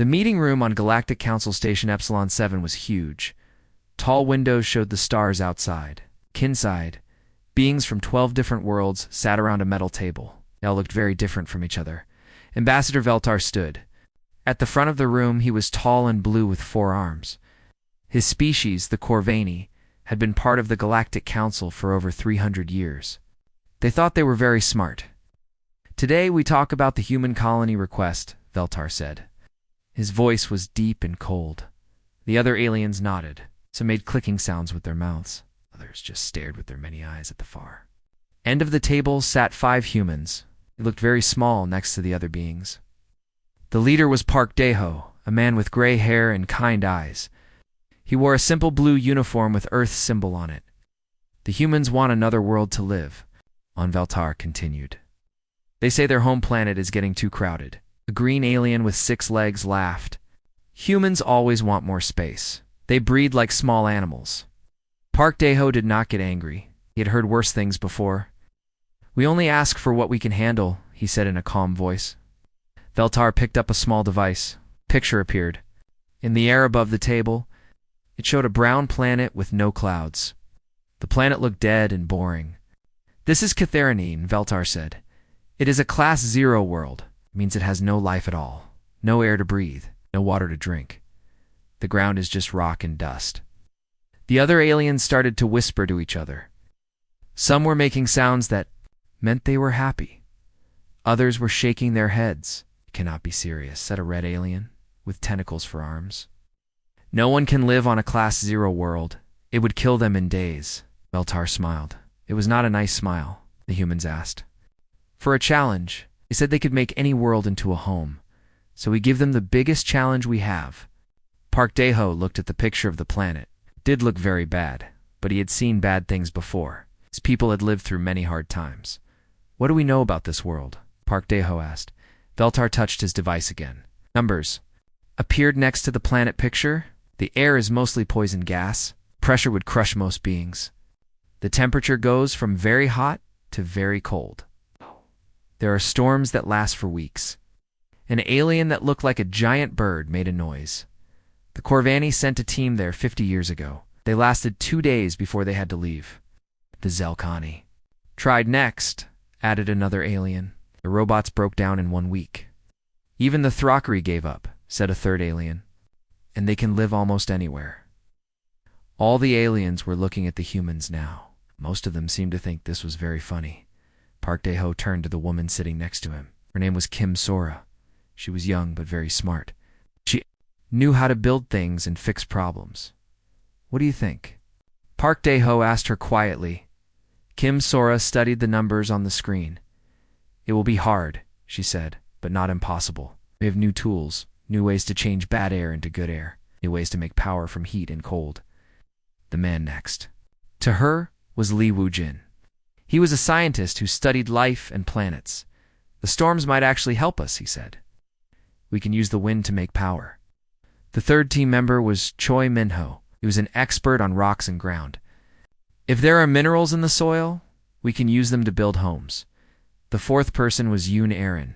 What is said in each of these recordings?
The meeting room on Galactic Council Station Epsilon 7 was huge. Tall windows showed the stars outside. Inside, beings from 12 different worlds sat around a metal table. They all looked very different from each other. Ambassador Veltar stood. At the front of the room, he was tall and blue with 4 arms. His species, the Corvani, had been part of the Galactic Council for over 300 years. They thought they were very smart. "Today we talk about the human colony request," Veltar said. His voice was deep and cold. The other aliens nodded. Some made clicking sounds with their mouths. Others just stared with their many eyes at the far end of the table sat 5 humans. They looked very small next to the other beings. The leader was Park Daeho, a man with gray hair and kind eyes. He wore a simple blue uniform with Earth's symbol on it. "The humans want another world to live," Veltar continued. "They say their home planet is getting too crowded." A green alien with 6 legs laughed. "Humans always want more space. They breed like small animals." Park Daeho did not get angry. He had heard worse things before. "We only ask for what we can handle," he said in a calm voice. Veltar picked up a small device. A picture appeared. In the air above the table, it showed a brown planet with no clouds. The planet looked dead and boring. "This is Catharinine," Veltar said. "It is a Class 0 world. It means it has no life at all. No air to breathe. No water to drink. The ground is just rock and dust." The other aliens started to whisper to each other. Some were making sounds that meant they were happy. Others were shaking their heads. "It cannot be serious," said a red alien, with tentacles for arms. "No one can live on a Class 0 world. It would kill them in days." Veltar smiled. It was not a nice smile, the humans asked. "For a challenge, they said they could make any world into a home. So we give them the biggest challenge we have." Park Daeho looked at the picture of the planet. It did look very bad, but he had seen bad things before. His people had lived through many hard times. "What do we know about this world?" Park Daeho asked. Veltar touched his device again. Numbers appeared next to the planet picture. The air is mostly poison gas. Pressure would crush most beings. The temperature goes from very hot to very cold. There are storms that last for weeks. An alien that looked like a giant bird made a noise. The Corvani sent a team there 50 years ago. They lasted 2 days before they had to leave. The Zelkani tried next, added another alien. The robots broke down in 1 week. "Even the Throckeri gave up," said a third alien. "And they can live almost anywhere." All the aliens were looking at the humans now. Most of them seemed to think this was very funny. Park Daeho turned to the woman sitting next to him. Her name was Kim Sora. She was young but very smart. She knew how to build things and fix problems. "What do you think?" Park Daeho asked her quietly. Kim Sora studied the numbers on the screen. "It will be hard," she said, "but not impossible. We have new tools, new ways to change bad air into good air, new ways to make power from heat and cold." The man next to her was Li Wujin. He was a scientist who studied life and planets. "The storms might actually help us," he said. "We can use the wind to make power." The third team member was Choi Minho. He was an expert on rocks and ground. "If there are minerals in the soil, we can use them to build homes." The fourth person was Yoon Aaron.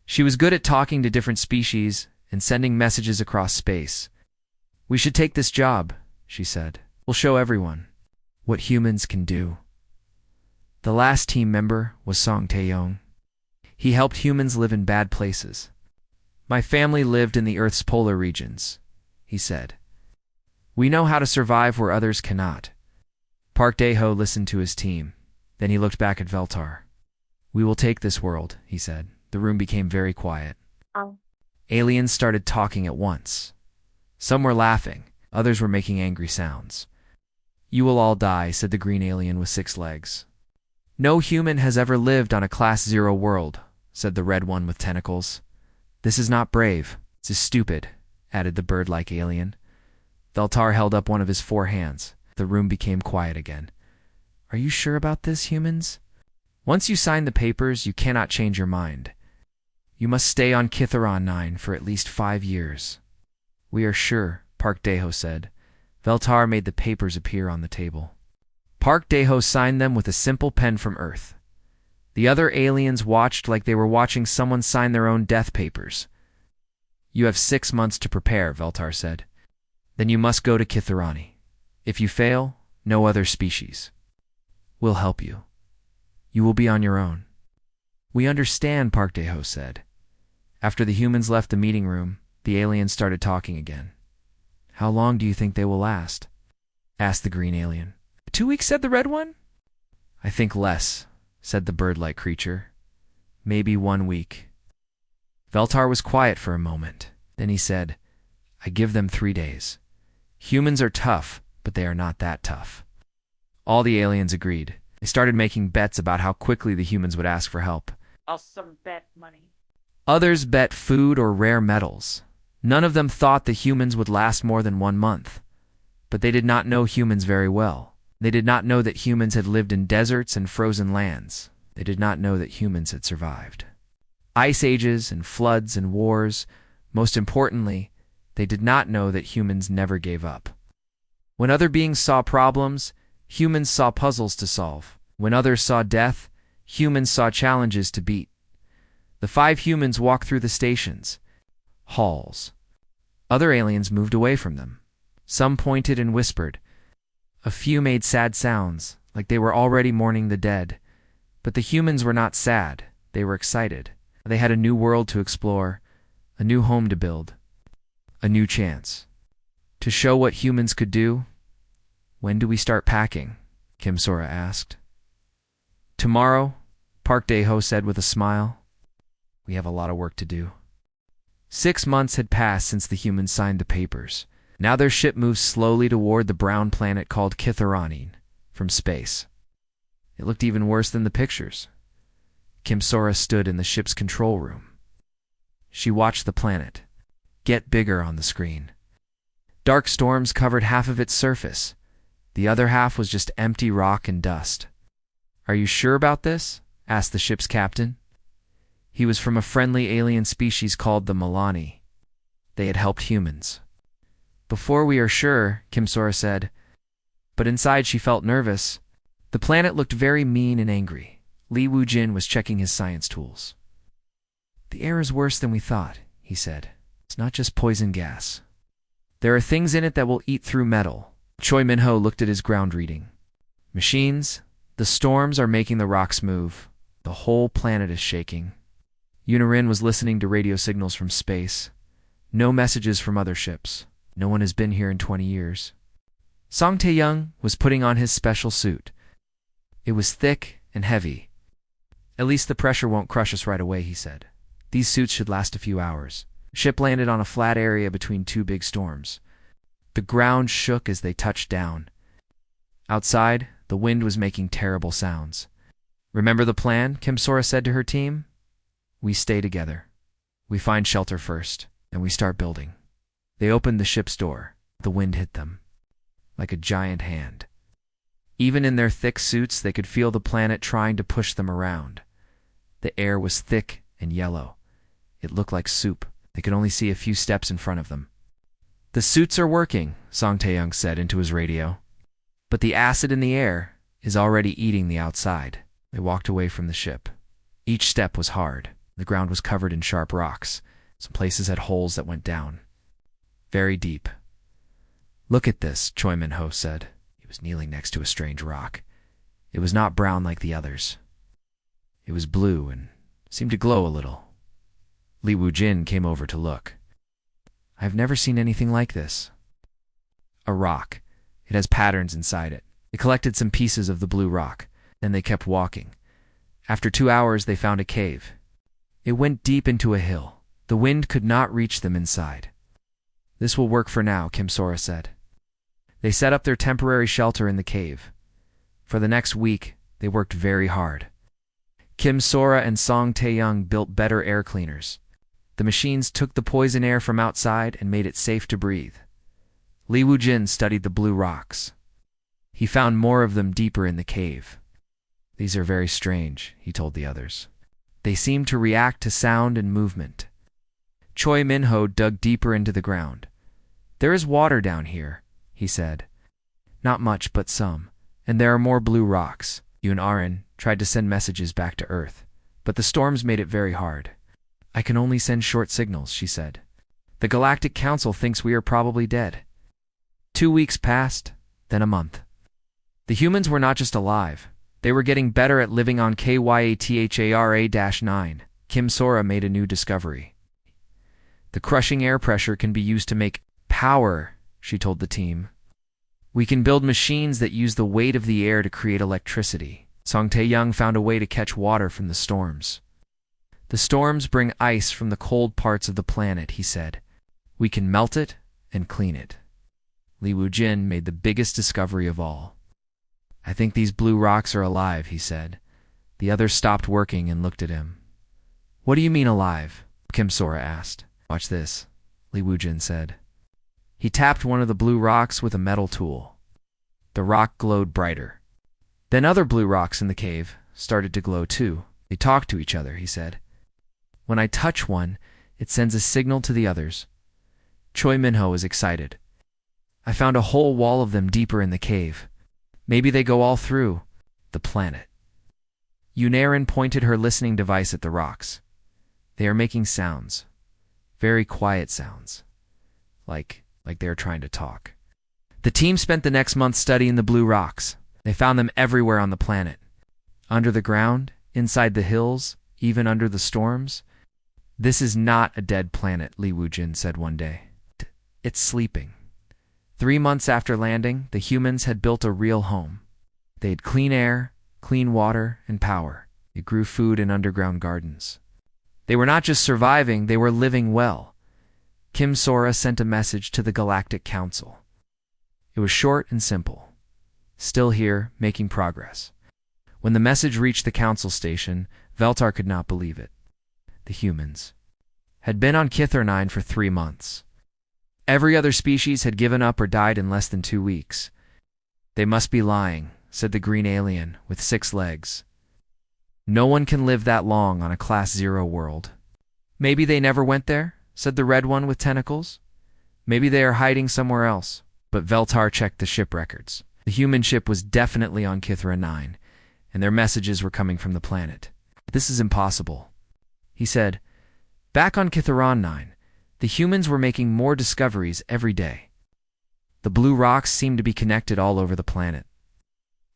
She was good at talking to different species and sending messages across space. "We should take this job," she said. "We'll show everyone what humans can do." The last team member was Song Taeyong. He helped humans live in bad places. "My family lived in the Earth's polar regions," he said. "We know how to survive where others cannot." Park Daeho listened to his team. Then he looked back at Veltar. "We will take this world," he said. The room became very quiet. Aliens started talking at once. Some were laughing. Others were making angry sounds. "You will all die," said the green alien with 6 legs. "No human has ever lived on a Class 0 world," said the red one with tentacles. "This is not brave. This is stupid," added the bird-like alien. Veltar held up one of his 4 hands. The room became quiet again. "Are you sure about this, humans? Once you sign the papers, you cannot change your mind. You must stay on Kitharon 9 for at least 5 years. "We are sure," Park Daeho said. Veltar made the papers appear on the table. Park Daeho signed them with a simple pen from Earth. The other aliens watched like they were watching someone sign their own death papers. You have 6 months to prepare, Veltar said. Then you must go to Kitharani. If you fail, no other species will help you. You will be on your own. We understand, Park Dae-ho said. After the humans left the meeting room, the aliens started talking again. How long do you think they will last? Asked the green alien. 2 weeks, said the red one. I think less, said the bird-like creature. Maybe 1 week. Veltar was quiet for a moment. Then he said, I give them 3 days. Humans are tough, but they are not that tough. All the aliens agreed. They started making bets about how quickly the humans would ask for help. Awesome bet money. Others bet food or rare metals. None of them thought the humans would last more than 1 month. But they did not know humans very well. They did not know that humans had lived in deserts and frozen lands. They did not know that humans had survived ice ages and floods and wars. Most importantly, they did not know that humans never gave up. When other beings saw problems, humans saw puzzles to solve. When others saw death, humans saw challenges to beat. The 5 humans walked through the stations, halls. Other aliens moved away from them. Some pointed and whispered. A few made sad sounds, like they were already mourning the dead. But the humans were not sad. They were excited. They had a new world to explore, a new home to build, a new chance to show what humans could do. When do we start packing? Kim Sora asked. Tomorrow, Park Dae-ho said with a smile. We have a lot of work to do. 6 months had passed since the humans signed the papers. Now their ship moves slowly toward the brown planet called Kitharani from space. It looked even worse than the pictures. Kim Sora stood in the ship's control room. She watched the planet get bigger on the screen. Dark storms covered half of its surface. The other half was just empty rock and dust. Are you sure about this? Asked the ship's captain. He was from a friendly alien species called the Milani. They had helped humans. Before we are sure, Kim Sora said. But inside she felt nervous. The planet looked very mean and angry. Li Wujin was checking his science tools. The air is worse than we thought, he said. It's not just poison gas. There are things in it that will eat through metal. Choi Min-ho looked at his ground reading. Machines, the storms are making the rocks move. The whole planet is shaking. Yunarin was listening to radio signals from space. No messages from other ships. No one has been here in 20 years. Song Tae-young was putting on his special suit. It was thick and heavy. At least the pressure won't crush us right away, he said. These suits should last a few hours. The ship landed on a flat area between 2 big storms. The ground shook as they touched down. Outside, the wind was making terrible sounds. Remember the plan? Kim Sora said to her team. We stay together. We find shelter first, and we start building. They opened the ship's door. The wind hit them like a giant hand. Even in their thick suits, they could feel the planet trying to push them around. The air was thick and yellow. It looked like soup. They could only see a few steps in front of them. The suits are working, Song Tae-young said into his radio. But the acid in the air is already eating the outside. They walked away from the ship. Each step was hard. The ground was covered in sharp rocks. Some places had holes that went down very deep. Look at this, Choi Min-ho said. He was kneeling next to a strange rock. It was not brown like the others. It was blue and seemed to glow a little. Li Wujin came over to look. I have never seen anything like this. A rock. It has patterns inside it. They collected some pieces of the blue rock. Then they kept walking. After 2 hours, they found a cave. It went deep into a hill. The wind could not reach them inside. This will work for now, Kim Sora said. They set up their temporary shelter in the cave. For the next week, they worked very hard. Kim Sora and Song Tae-young built better air cleaners. The machines took the poison air from outside and made it safe to breathe. Li Wujin studied the blue rocks. He found more of them deeper in the cave. These are very strange, he told the others. They seem to react to sound and movement. Choi Min-ho dug deeper into the ground. There is water down here, he said. Not much, but some. And there are more blue rocks. Yoon Arin tried to send messages back to Earth, but the storms made it very hard. I can only send short signals, she said. The Galactic Council thinks we are probably dead. 2 weeks passed, then a month. The humans were not just alive. They were getting better at living on KYATHARA-9. Kim Sora made a new discovery. The crushing air pressure can be used to make power, she told the team. We can build machines that use the weight of the air to create electricity. Song Tae-young found a way to catch water from the storms. The storms bring ice from the cold parts of the planet, he said. We can melt it and clean it. Li Wujin made the biggest discovery of all. I think these blue rocks are alive, he said. The others stopped working and looked at him. What do you mean alive? Kim Sora asked. Watch this, Li Wujin said. He tapped one of the blue rocks with a metal tool. The rock glowed brighter. Then other blue rocks in the cave started to glow too. They talked to each other, he said. When I touch one, it sends a signal to the others. Choi Minho was excited. I found a whole wall of them deeper in the cave. Maybe they go all through the planet. Yunarin pointed her listening device at the rocks. They are making sounds. Very quiet sounds. Like they are trying to talk. The team spent the next month studying the blue rocks. They found them everywhere on the planet. Under the ground, inside the hills, even under the storms. This is not a dead planet, Li Wujin said one day. It's sleeping. 3 months after landing, the humans had built a real home. They had clean air, clean water, and power. They grew food in underground gardens. They were not just surviving, they were living well. Kim Sora sent a message to the Galactic Council. It was short and simple. Still here, making progress. When the message reached the council station, Veltar could not believe it. The humans had been on Kithar-9 for 3 months. Every other species had given up or died in less than 2 weeks. They must be lying, said the green alien with 6 legs. No one can live that long on a Class 0 world. Maybe they never went there, said the red one with tentacles. Maybe they are hiding somewhere else. But Veltar checked the ship records. The human ship was definitely on Kithra-9, and their messages were coming from the planet. This is impossible, he said. Back on Kithra-9, the humans were making more discoveries every day. The blue rocks seemed to be connected all over the planet.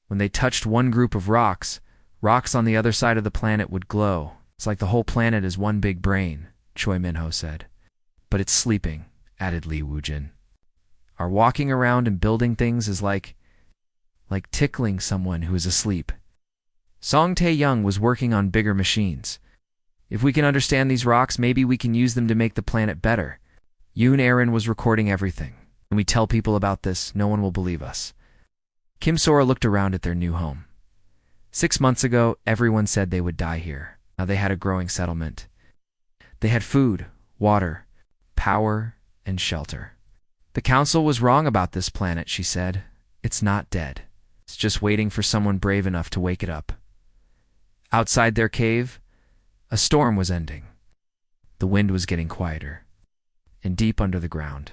When they touched one group of rocks, rocks on the other side of the planet would glow. It's like the whole planet is one big brain, Choi Minho said. But it's sleeping, added Li Wujin. Our walking around and building things is like tickling someone who is asleep. Song Tae-young was working on bigger machines. If we can understand these rocks, maybe we can use them to make the planet better. Yunarin was recording everything. When we tell people about this, no one will believe us. Kim Sora looked around at their new home. 6 months ago, everyone said they would die here. Now they had a growing settlement. They had food, water, power, and shelter. The council was wrong about this planet, she said. It's not dead. It's just waiting for someone brave enough to wake it up. Outside their cave, a storm was ending. The wind was getting quieter. And deep under the ground,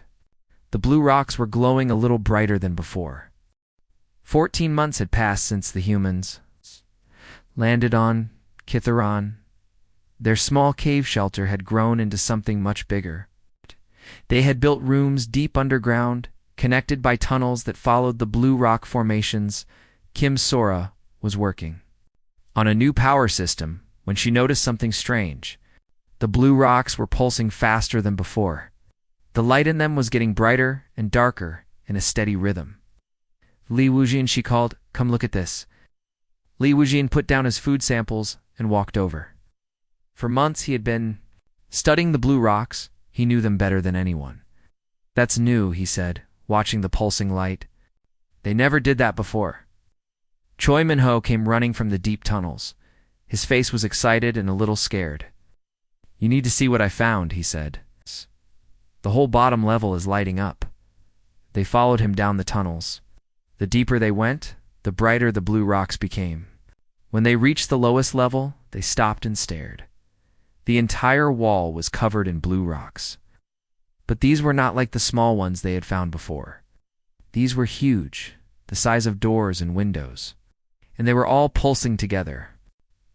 the blue rocks were glowing a little brighter than before. 14 months had passed since the humans landed on Kitharon. Their small cave shelter had grown into something much bigger. They had built rooms deep underground, connected by tunnels that followed the blue rock formations. Kim Sora was working on a new power system when she noticed something strange. The blue rocks were pulsing faster than before. The light in them was getting brighter and darker in a steady rhythm. Li Wujin, she called, come look at this. Li Wujin put down his food samples and walked over. For months he had been studying the blue rocks. He knew them better than anyone. That's new, he said, watching the pulsing light. They never did that before. Choi Minho came running from the deep tunnels. His face was excited and a little scared. You need to see what I found, he said. The whole bottom level is lighting up. They followed him down the tunnels. The deeper they went, the brighter the blue rocks became. When they reached the lowest level, they stopped and stared. The entire wall was covered in blue rocks. But these were not like the small ones they had found before. These were huge, the size of doors and windows. And they were all pulsing together,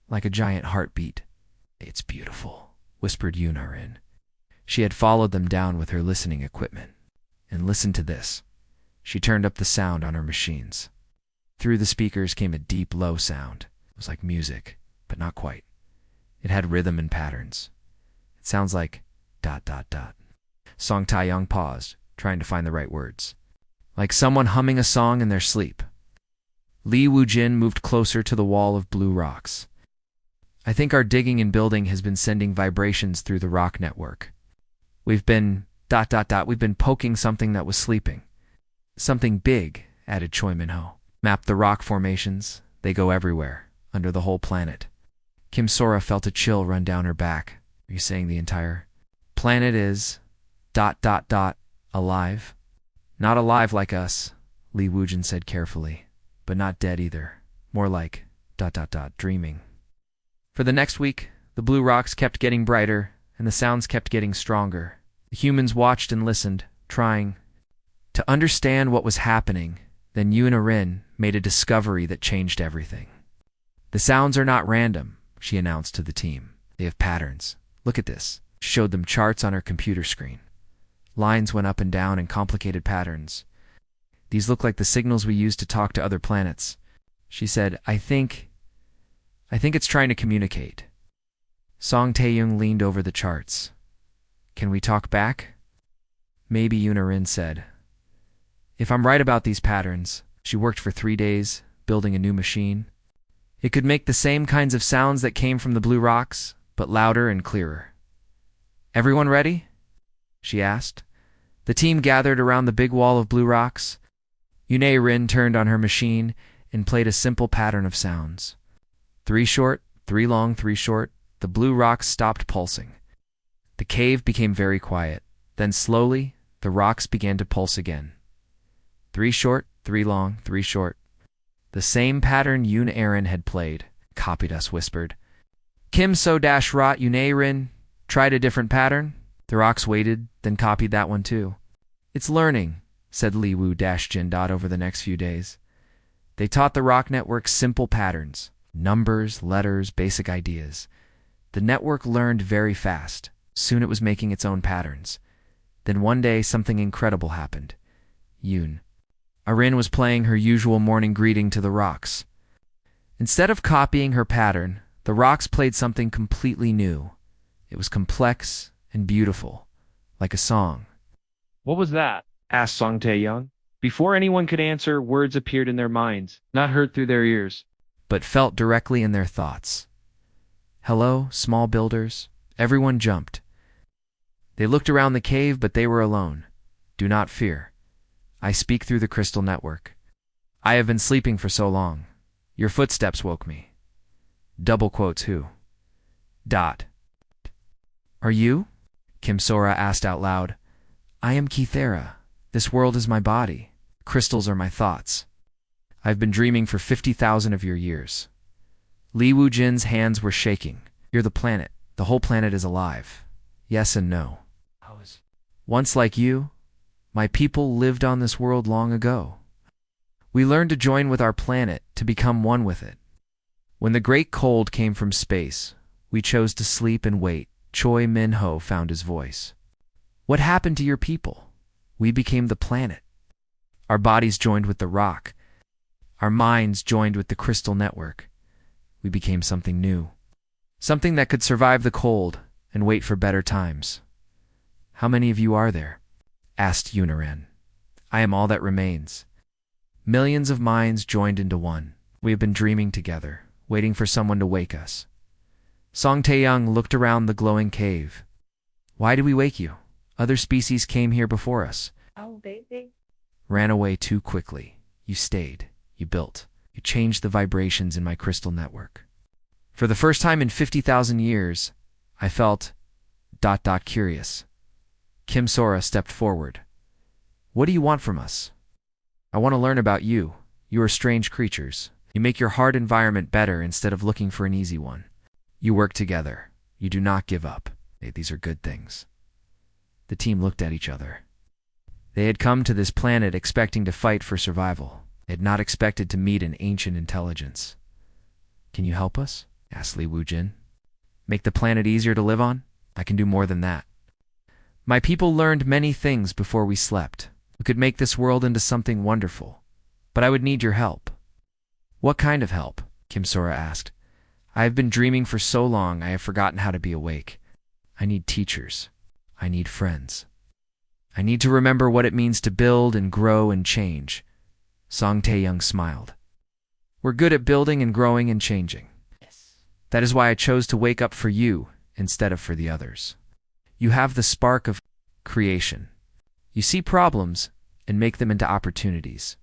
like a giant heartbeat. It's beautiful, whispered Yunarin. She had followed them down with her listening equipment. And listen to this. She turned up the sound on her machines. Through the speakers came a deep, low sound. It was like music, but not quite. It had rhythm and patterns. It sounds like ... Song Taeyong paused, trying to find the right words. Like someone humming a song in their sleep. Li Wujin moved closer to the wall of blue rocks. I think our digging and building has been sending vibrations through the rock network. We've been ... We've been poking something that was sleeping. Something big, added Choi Min-ho. Map the rock formations. They go everywhere, under the whole planet. Kim Sora felt a chill run down her back. Are you saying the entire planet is ... alive? Not alive like us, Li Wujin said carefully, but not dead either. More like ... dreaming. For the next week, the blue rocks kept getting brighter, and the sounds kept getting stronger. The humans watched and listened, trying to understand what was happening. Then Yoon Arin made a discovery that changed everything. The sounds are not random, she announced to the team. They have patterns. Look at this. She showed them charts on her computer screen. Lines went up and down in complicated patterns. These look like the signals we use to talk to other planets. She said, I think it's trying to communicate. Song Taeyong leaned over the charts. Can we talk back? Maybe, Yoon Arin said. If I'm right about these patterns, she worked for 3 days, building a new machine. It could make the same kinds of sounds that came from the blue rocks, but louder and clearer. Everyone ready? She asked. The team gathered around the big wall of blue rocks. Yoon Arin turned on her machine and played a simple pattern of sounds. 3 short, 3 long, 3 short. The blue rocks stopped pulsing. The cave became very quiet. Then slowly, the rocks began to pulse again. 3 short, 3 long, 3 short. The same pattern Yoon Arin had played, copied us whispered. Kim So-Rot Yoon Arin tried a different pattern. The rocks waited, then copied that one too. It's learning, said Li Wu-Jin over the next few days. They taught the rock network simple patterns, numbers, letters, basic ideas. The network learned very fast. Soon it was making its own patterns. Then one day something incredible happened. Yoon Arin was playing her usual morning greeting to the rocks. Instead of copying her pattern, the rocks played something completely new. It was complex and beautiful, like a song. What was that? Asked Song Taeyong. Before anyone could answer, words appeared in their minds, not heard through their ears, but felt directly in their thoughts. Hello, small builders. Everyone jumped. They looked around the cave, but they were alone. Do not fear. I speak through the crystal network. I have been sleeping for so long. Your footsteps woke me. Double quotes who? ... Are you? Kim Sora asked out loud. I am Kithera. This world is my body. Crystals are my thoughts. I've been dreaming for 50,000 of your years. Li Wujin's hands were shaking. You're the planet. The whole planet is alive. Yes and no. Once like you, my people lived on this world long ago. We learned to join with our planet, to become one with it. When the great cold came from space, we chose to sleep and wait. Choi Min-ho found his voice. What happened to your people? We became the planet. Our bodies joined with the rock. Our minds joined with the crystal network. We became something new. Something that could survive the cold and wait for better times. How many of you are there? Asked Yoon Arin. I am all that remains. Millions of minds joined into one. We have been dreaming together, waiting for someone to wake us. Song Taeyong looked around the glowing cave. Why did we wake you? Other species came here before us. Oh, baby. Ran away too quickly. You stayed. You built. You changed the vibrations in my crystal network. For the first time in 50,000 years, I felt ... curious. Kim Sora stepped forward. What do you want from us? I want to learn about you. You are strange creatures. You make your hard environment better instead of looking for an easy one. You work together. You do not give up. Hey, these are good things. The team looked at each other. They had come to this planet expecting to fight for survival. They had not expected to meet an ancient intelligence. Can you help us? Asked Li Wujin. Make the planet easier to live on? I can do more than that. My people learned many things before we slept. We could make this world into something wonderful. But I would need your help. What kind of help? Kim Sora asked. I have been dreaming for so long I have forgotten how to be awake. I need teachers. I need friends. I need to remember what it means to build and grow and change. Song Tae-young smiled. We're good at building and growing and changing. Yes. That is why I chose to wake up for you instead of for the others. You have the spark of creation. You see problems and make them into opportunities.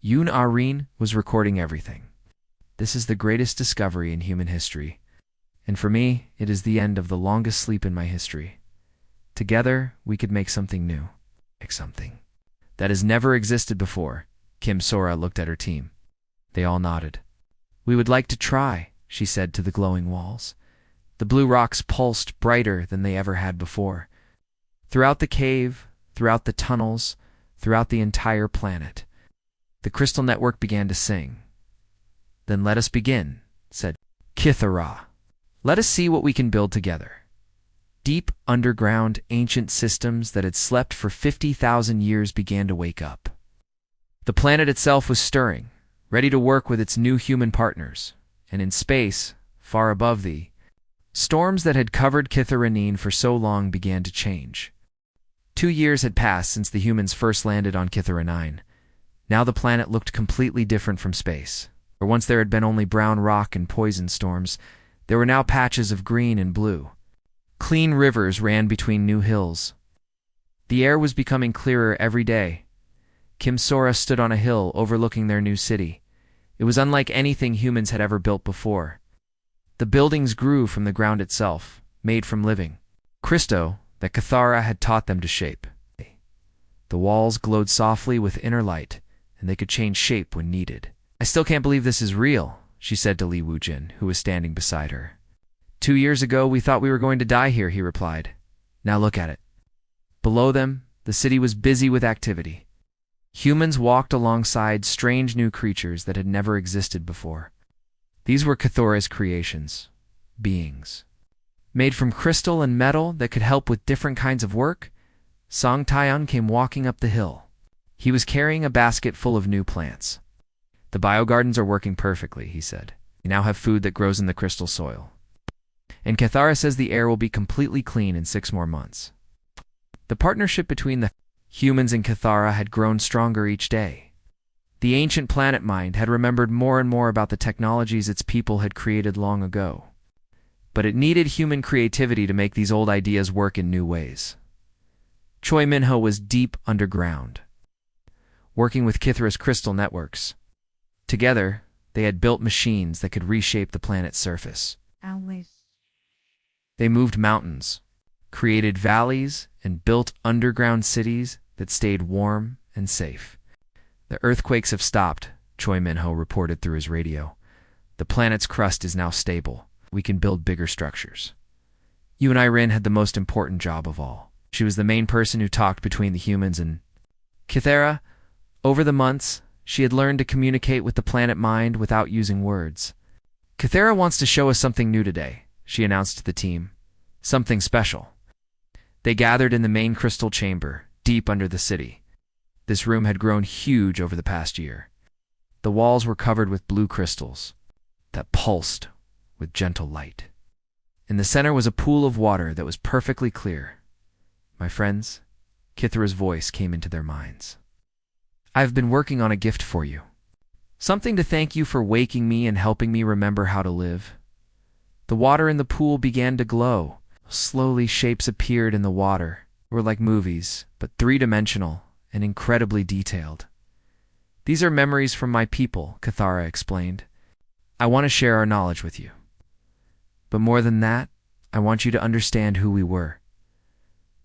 Yoon Ah-rin was recording everything. This is the greatest discovery in human history. And for me, it is the end of the longest sleep in my history. Together, we could make something new. Make something that has never existed before. Kim Sora looked at her team. They all nodded. We would like to try, she said to the glowing walls. The blue rocks pulsed brighter than they ever had before. Throughout the cave, throughout the tunnels, throughout the entire planet, the crystal network began to sing. Then let us begin, said Kithara. Let us see what we can build together. Deep underground ancient systems that had slept for 50,000 years began to wake up. The planet itself was stirring, ready to work with its new human partners, and in space, far above thee, storms that had covered Kitharanine for so long began to change. 2 years had passed since the humans first landed on Kitharanine. Now the planet looked completely different from space. Where once there had been only brown rock and poison storms, there were now patches of green and blue. Clean rivers ran between new hills. The air was becoming clearer every day. Kim Sora stood on a hill overlooking their new city. It was unlike anything humans had ever built before. The buildings grew from the ground itself, made from living crystal that Kithara had taught them to shape. The walls glowed softly with inner light, and they could change shape when needed. I still can't believe this is real, she said to Li Wujin, who was standing beside her. 2 years ago, we thought we were going to die here, he replied. Now look at it. Below them, the city was busy with activity. Humans walked alongside strange new creatures that had never existed before. These were Kithara's creations, beings. Made from crystal and metal that could help with different kinds of work, Song Tae-young came walking up the hill. He was carrying a basket full of new plants. The biogardens are working perfectly, he said. We now have food that grows in the crystal soil. And Kithara says the air will be completely clean in 6 more months. The partnership between the humans and Kithara had grown stronger each day. The ancient planet mind had remembered more and more about the technologies its people had created long ago. But it needed human creativity to make these old ideas work in new ways. Choi Minho was deep underground, working with Kithara's crystal networks. Together, they had built machines that could reshape the planet's surface. They moved mountains, created valleys, and built underground cities that stayed warm and safe. The earthquakes have stopped, Choi Minho reported through his radio. The planet's crust is now stable. We can build bigger structures. Yoon Ah-rin had the most important job of all. She was the main person who talked between the humans and Kithara. Over the months, she had learned to communicate with the planet mind without using words. Kithara wants to show us something new today, she announced to the team. Something special. They gathered in the main crystal chamber, deep under the city. This room had grown huge over the past year. The walls were covered with blue crystals that pulsed with gentle light. In the center was a pool of water that was perfectly clear. My friends, Kithara's voice came into their minds. I have been working on a gift for you. Something to thank you for waking me and helping me remember how to live. The water in the pool began to glow. Slowly, shapes appeared in the water. They were like movies, but 3-dimensional and incredibly detailed. These are memories from my people, Kithara explained. I want to share our knowledge with you. But more than that, I want you to understand who we were.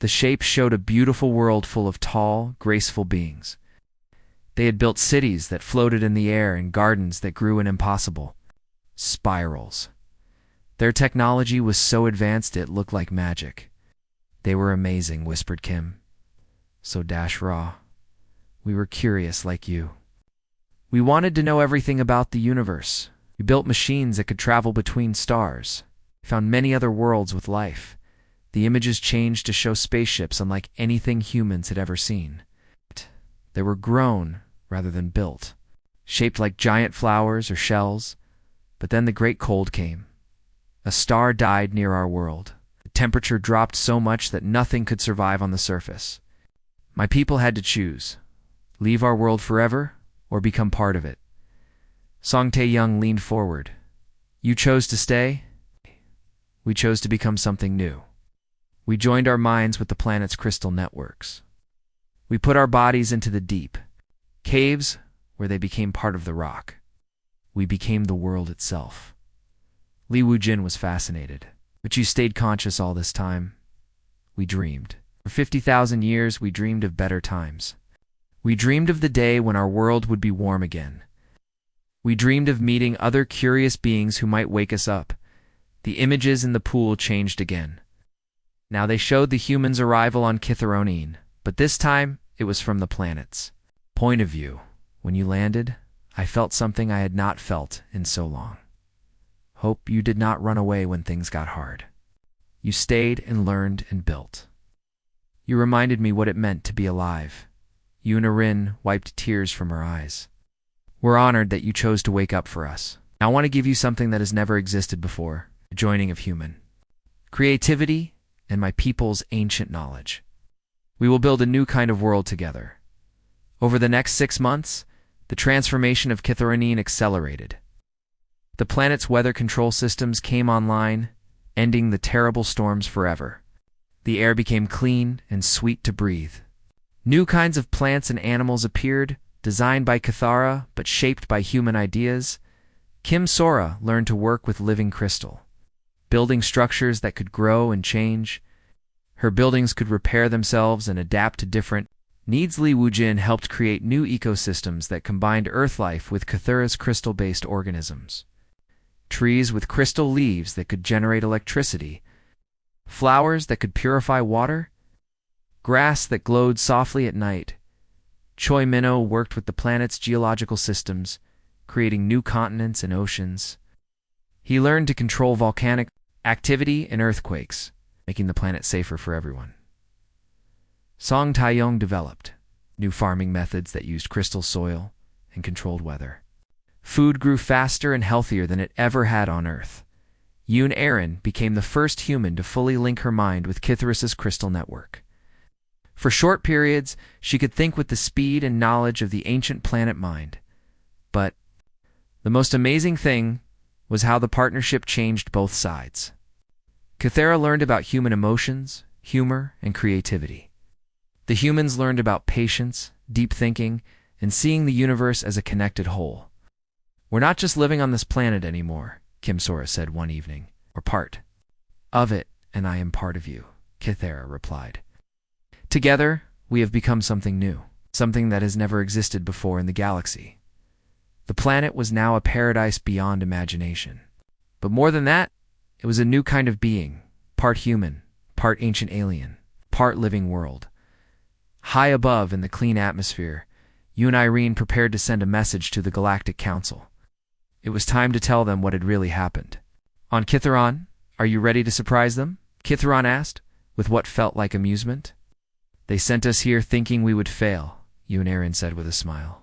The shapes showed a beautiful world full of tall, graceful beings. They had built cities that floated in the air and gardens that grew in impossible spirals. Their technology was so advanced it looked like magic. They were amazing, whispered Kim. So raw. We were curious like you. We wanted to know everything about the universe. We built machines that could travel between stars. We found many other worlds with life. The images changed to show spaceships unlike anything humans had ever seen. They were grown rather than built, shaped like giant flowers or shells. But then the great cold came. A star died near our world. The temperature dropped so much that nothing could survive on the surface. My people had to choose: leave our world forever or become part of it. Song Tae-young leaned forward. You chose to stay. We chose to become something new. We joined our minds with the planet's crystal networks. We put our bodies into the deep caves where they became part of the rock. We became the world itself. Li Wujin was fascinated. But you stayed conscious all this time. We dreamed. For 50,000 years, we dreamed of better times. We dreamed of the day when our world would be warm again. We dreamed of meeting other curious beings who might wake us up. The images in the pool changed again. Now they showed the humans' arrival on Kitharonine, but this time it was from the planet's point of view. When you landed, I felt something I had not felt in so long. Hope you did not run away when things got hard. You stayed and learned and built. You reminded me what it meant to be alive. Yoon Arin wiped tears from her eyes. We're honored that you chose to wake up for us. I want to give you something that has never existed before: the joining of human creativity and my people's ancient knowledge. We will build a new kind of world together. Over the next 6 months, the transformation of Kitharonine accelerated. The planet's weather control systems came online, ending the terrible storms forever. The air became clean and sweet to breathe. New kinds of plants and animals appeared, designed by Cathara but shaped by human ideas. Kim Sora learned to work with living crystal, building structures that could grow and change. Her buildings could repair themselves and adapt to different needs. Li Wujin helped create new ecosystems that combined Earth life with Cathara's crystal-based organisms. Trees with crystal leaves that could generate electricity, flowers that could purify water, grass that glowed softly at night. Choi Minho worked with the planet's geological systems, creating new continents and oceans. He learned to control volcanic activity and earthquakes, making the planet safer for everyone. Song Tae-young developed new farming methods that used crystal soil and controlled weather. Food grew faster and healthier than it ever had on Earth. Yoon Arin became the first human to fully link her mind with Kitharus's crystal network. For short periods, she could think with the speed and knowledge of the ancient planet mind. But the most amazing thing was how the partnership changed both sides. Cathara learned about human emotions, humor, and creativity. The humans learned about patience, deep thinking, and seeing the universe as a connected whole. We're not just living on this planet anymore, Kim Sora said one evening. We're part of it, and I am part of you, Cathara replied. Together, we have become something new, something that has never existed before in the galaxy. The planet was now a paradise beyond imagination. But more than that, it was a new kind of being, part human, part ancient alien, part living world. High above in the clean atmosphere, Yoon Irene prepared to send a message to the Galactic Council. It was time to tell them what had really happened. On Kitharon, are you ready to surprise them? Kitharon asked, with what felt like amusement. They sent us here thinking we would fail, Yoon Arin said with a smile.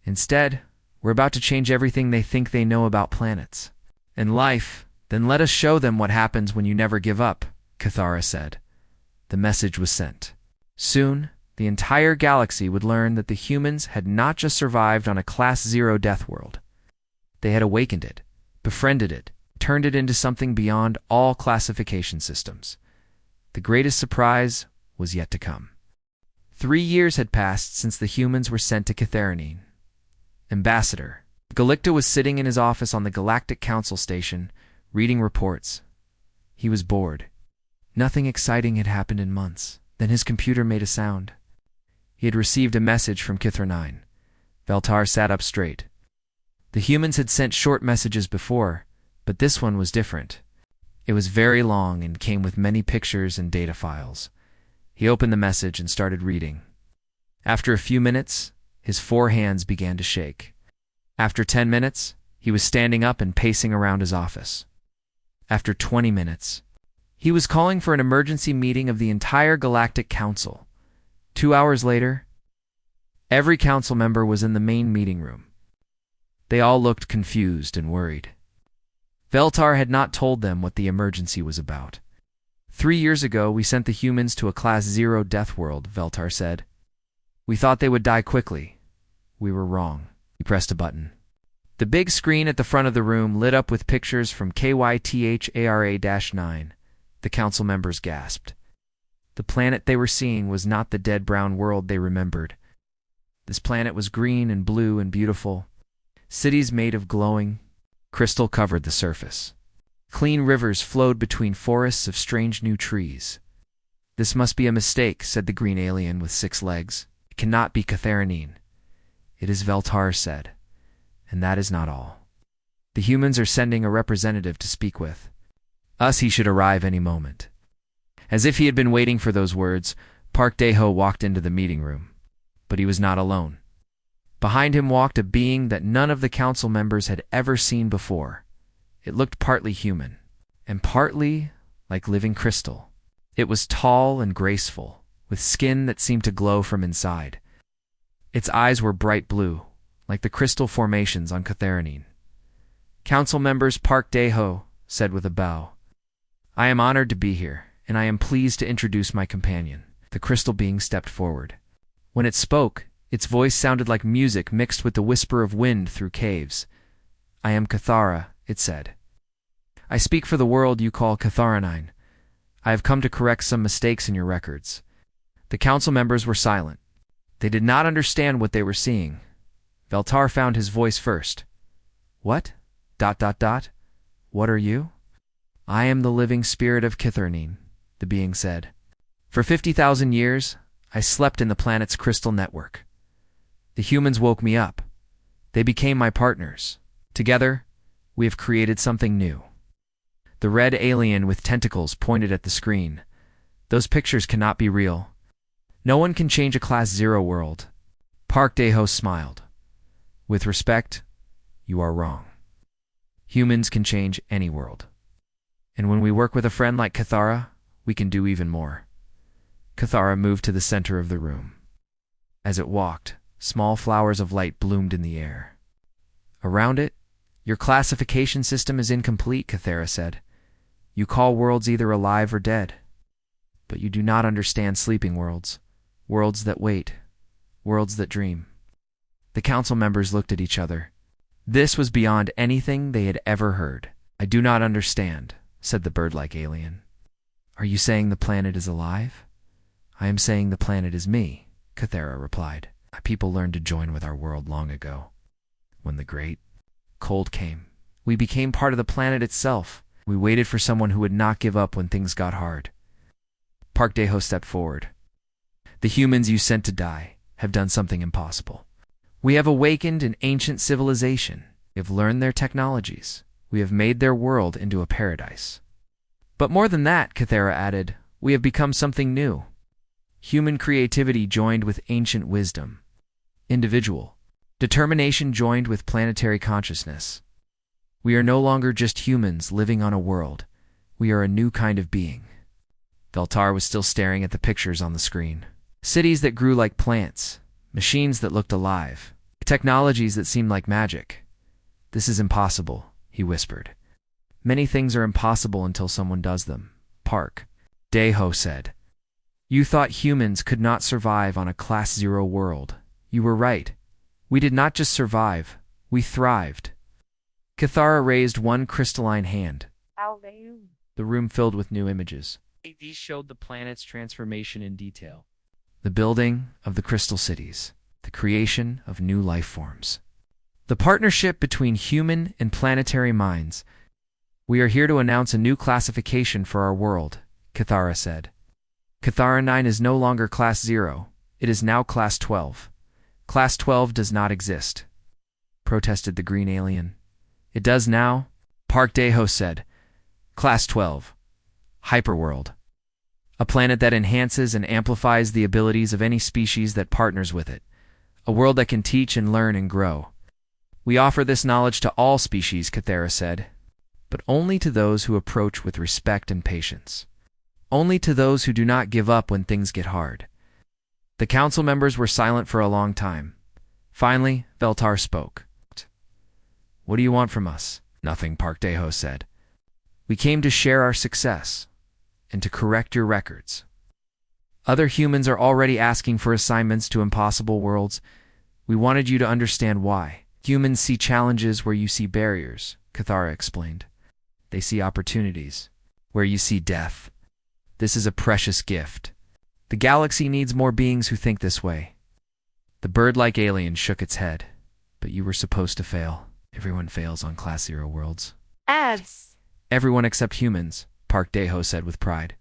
Instead, we're about to change everything they think they know about planets and life. Then let us show them what happens when you never give up, Cathara said. The message was sent. Soon, the entire galaxy would learn that the humans had not just survived on a Class 0 Deathworld. They had awakened it, befriended it, turned it into something beyond all classification systems. The greatest surprise was yet to come. 3 years had passed since the humans were sent to Kitharonine. Ambassador Galicta was sitting in his office on the Galactic Council station, reading reports. He was bored. Nothing exciting had happened in months. Then his computer made a sound. He had received a message from Kitharonine. Veltar sat up straight. The humans had sent short messages before, but this one was different. It was very long and came with many pictures and data files. He opened the message and started reading. After a few minutes, his 4 hands began to shake. After 10 minutes, he was standing up and pacing around his office. After 20 minutes, He was calling for an emergency meeting of the entire Galactic Council. 2 hours later, every council member was in the main meeting room. They all looked confused and worried. Veltar had not told them what the emergency was about. 3 years ago, we sent the humans to a Class 0 Deathworld, Veltar said. We thought they would die quickly. We were wrong. He pressed a button. The big screen at the front of the room lit up with pictures from KYTHARA-9. The council members gasped. The planet they were seeing was not the dead brown world they remembered. This planet was green and blue and beautiful. Cities made of glowing crystal covered the surface. Clean rivers flowed between forests of strange new trees. This must be a mistake, said the green alien with 6 legs. It cannot be Catharinine. It is, Veltar said. And that is not all. The humans are sending a representative to speak with us. He should arrive any moment. As if he had been waiting for those words, Park Dae-ho walked into the meeting room. But he was not alone. Behind him walked a being that none of the council members had ever seen before. It looked partly human, and partly like living crystal. It was tall and graceful, with skin that seemed to glow from inside. Its eyes were bright blue, like the crystal formations on Catharinine. Council members, Park Dae-ho said with a bow. I am honored to be here, and I am pleased to introduce my companion. The crystal being stepped forward. When it spoke, its voice sounded like music mixed with the whisper of wind through caves. I am Cathara, it said. I speak for the world you call Catharinine. I have come to correct some mistakes in your records. The council members were silent. They did not understand what they were seeing. Veltar found his voice first. What? ... What are you? I am the living spirit of Catharinine, the being said. For 50,000 years, I slept in the planet's crystal network. The humans woke me up. They became my partners. Together, we have created something new. The red alien with tentacles pointed at the screen. Those pictures cannot be real. No one can change a Class 0 world. Park Dae-ho smiled. With respect, you are wrong. Humans can change any world. And when we work with a friend like Cathara, we can do even more. Cathara moved to the center of the room. As it walked, small flowers of light bloomed in the air. Around it, your classification system is incomplete, Cathara said. You call worlds either alive or dead. But you do not understand sleeping worlds. Worlds that wait. Worlds that dream. The council members looked at each other. This was beyond anything they had ever heard. I do not understand, said the bird-like alien. Are you saying the planet is alive? I am saying the planet is me, Cathara replied. My people learned to join with our world long ago. When the great cold came, we became part of the planet itself. We waited for someone who would not give up when things got hard. Park Dae-ho stepped forward. The humans you sent to die have done something impossible. We have awakened an ancient civilization. We have learned their technologies. We have made their world into a paradise. But more than that, Cathara added, we have become something new. Human creativity joined with ancient wisdom. Individual determination joined with planetary consciousness. We are no longer just humans living on a world. We are a new kind of being. Veltar was still staring at the pictures on the screen. Cities that grew like plants, machines that looked alive, technologies that seemed like magic. This is impossible, he whispered. Many things are impossible until someone does them, Park Dae-ho said. You thought humans could not survive on a Class 0 world. You were right. We did not just survive, we thrived. Cathara raised one crystalline hand. The room filled with new images. These showed the planet's transformation in detail. The building of the crystal cities, the creation of new life forms. The partnership between human and planetary minds. We are here to announce a new classification for our world, Cathara said. Catharinine is no longer Class 0. It is now Class 12. Class 12 does not exist, protested the green alien. It does now, Park Dae-ho said. Class 12. Hyperworld. A planet that enhances and amplifies the abilities of any species that partners with it. A world that can teach and learn and grow. We offer this knowledge to all species, Cathara said. but only to those who approach with respect and patience. Only to those who do not give up when things get hard. The council members were silent for a long time. Finally, Veltar spoke. "What do you want from us?" "Nothing," Park Dae-ho said. "We came to share our success and to correct your records. Other humans are already asking for assignments to impossible worlds. We wanted you to understand why. Humans see challenges where you see barriers," Cathara explained. "They see opportunities where you see death. This is a precious gift. The galaxy needs more beings who think this way." The bird-like alien shook its head. "But you were supposed to fail. Everyone fails on Class 0 worlds." Ads. "Everyone except humans," Park Dae-ho said with pride.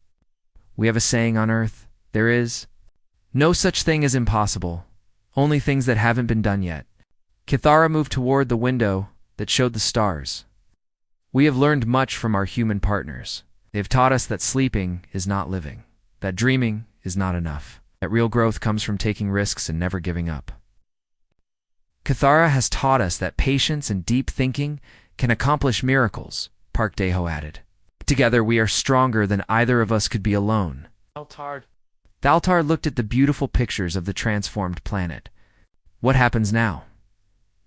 "We have a saying on Earth. There is no such thing as impossible, only things that haven't been done yet." Cathara moved toward the window that showed the stars. "We have learned much from our human partners. They have taught us that sleeping is not living, that dreaming is not enough, that real growth comes from taking risks and never giving up. Cathara has taught us that patience and deep thinking can accomplish miracles," Park Dae-ho added. "Together we are stronger than either of us could be alone." Thaltar looked at the beautiful pictures of the transformed planet. "What happens now?"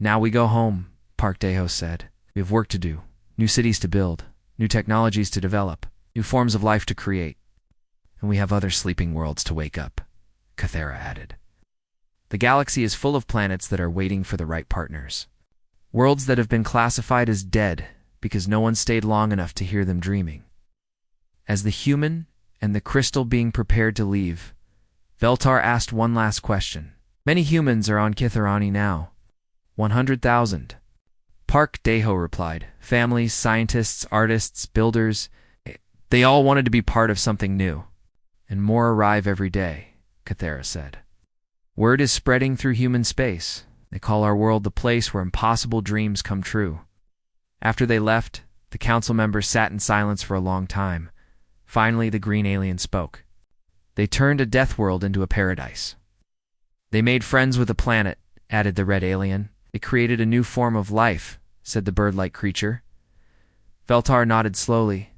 "Now we go home," Park Dae-ho said. "We have work to do, new cities to build, new technologies to develop, new forms of life to create. And we have other sleeping worlds to wake up," Cathara added. "The galaxy is full of planets that are waiting for the right partners. Worlds that have been classified as dead because no one stayed long enough to hear them dreaming. As the human and the crystal being prepared to leave, Veltar asked one last question. "Many humans are on Kitharani now." 100,000. Park Dae-ho replied. "Families, scientists, artists, builders, they all wanted to be part of something new. And more arrive every day," Cathara said. "Word is spreading through human space. They call our world the place where impossible dreams come true." After they left, the council members sat in silence for a long time. Finally, the green alien spoke. "They turned a Deathworld into a paradise." "They made friends with the planet," added the red alien. "They created a new form of life," said the bird-like creature. Veltar nodded slowly.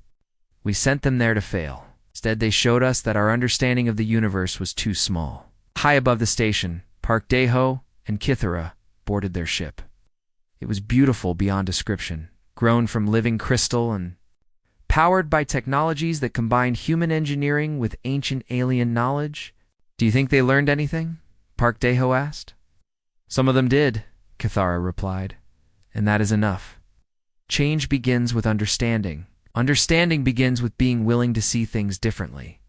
"We sent them there to fail. Instead, they showed us that our understanding of the universe was too small." High above the station, Park Dae-ho and Kithara boarded their ship. It was beautiful beyond description, grown from living crystal and powered by technologies that combined human engineering with ancient alien knowledge. "Do you think they learned anything?" Park Dae-ho asked. "Some of them did," Cathara replied, "and that is enough. Change begins with understanding. Understanding begins with being willing to see things differently."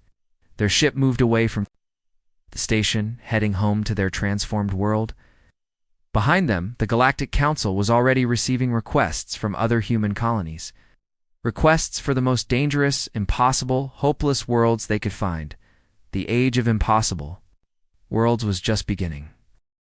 Their ship moved away from the station, heading home to their transformed world. Behind them, the Galactic Council was already receiving requests from other human colonies. Requests for the most dangerous, impossible, hopeless worlds they could find. The age of impossible worlds was just beginning.